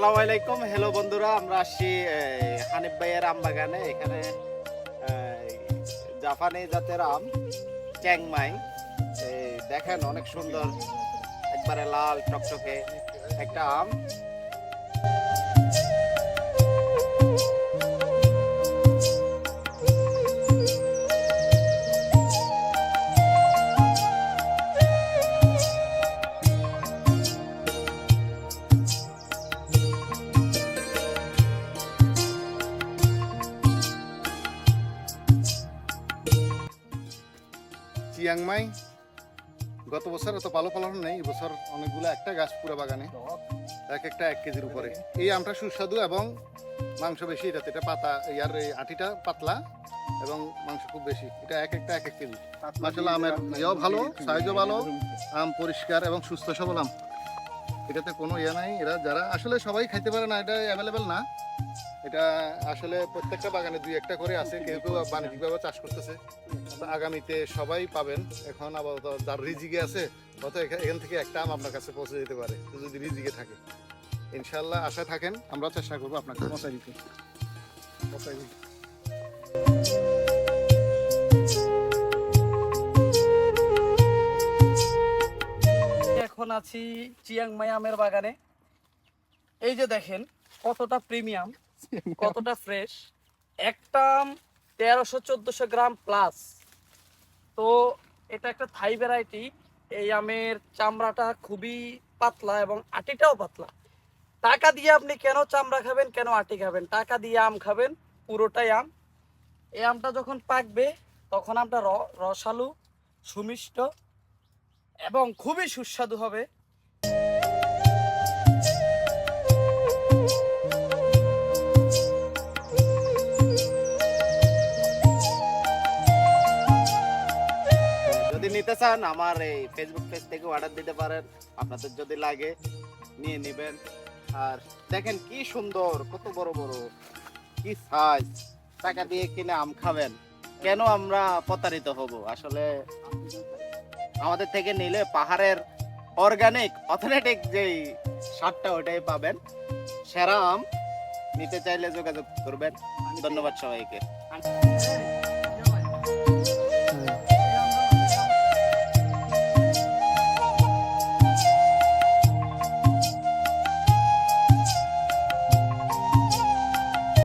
আসসালামু আলাইকুম। হ্যালো বন্ধুরা, আমরা আসছি হানিফ ভাইয়ের আম বাগানে। এখানে জাপানি জাতের আম চ্যাংমাই। দেখেন অনেক সুন্দর, একবারে লাল টকটকে একটা আম। চিয়াংমাই গত বছর এত ভালো ফলন নেই, এবছর অনেকগুলো একটা গাছ পুরো বাগানে এক একটা 1 কেজির উপরে। এই আমটা সুস্বাদু এবং মাংস বেশি এটাতে। এটা পাতা ইয়ার এই আটিটা পাতলা এবং মাংস খুব বেশি। এটা এক একটা 1 কেজি। মাশাআল্লাহ, আমের ইয়েও ভালো, সাইজও ভালো, আম পরিষ্কার এবং সুস্থ সবল আম। এটাতে কোনো ইয়ে নাই। এরা যারা আসলে সবাই খাইতে পারে না, এটা অ্যাভেলেবেল না। এটা আসলে প্রত্যেকটা বাগানে 2-1টা করে আছে, কেউ কেউ বাণিজ্যিকভাবে চাষ করতেছে। আগামীতে সবাই পাবেন। এখন আপাতত যার রিজিকে আছে হয়তো এখান থেকে একটা আম আপনার কাছে পৌঁছে যেতে পারে, যদি রিজিকে থাকে। ইনশাল্লাহ আশা থাকেন, আমরা চেষ্টা করবো আপনাকে পৌঁছাই দিতে। এখন আছি চিয়াংমাই আমের বাগানে। এই যে দেখেন কতটা প্রিমিয়াম, কতটা ফ্রেশ। একটা আম 1300-1400 গ্রাম প্লাস। তো এটা একটা থাই ভ্যারাইটি। এই আমের চামড়াটা খুবই পাতলা এবং আটিটাও পাতলা। টাকা দিয়ে আপনি কেন চামড়া খাবেন, কেন আটি খাবেন? টাকা দিয়ে আম খাবেন, পুরোটাই আম। এই আমটা যখন পাকবে তখন আমটা রসালো, সুমিষ্ট এবং খুবই সুস্বাদু হবে। যদি নিতে চান আমার এই ফেসবুক পেজ থেকে অর্ডার দিতে পারেন। আপনাদের যদি লাগে নিয়ে নেবেন। আর দেখেন কি সুন্দর, কত বড় বড়, কি সাইজ। টাকা দিয়ে কিনে আম খাবেন, কেন আমরা প্রতারিত হব? আসলে আমাদের থেকে নিলে পাহাড়ের অর্গানিক অথেন্টিক যেই স্বাদটা ওটাই পাবেন। সেরা আম নিতে চাইলে যোগাযোগ করবেন। ধন্যবাদ সবাইকে।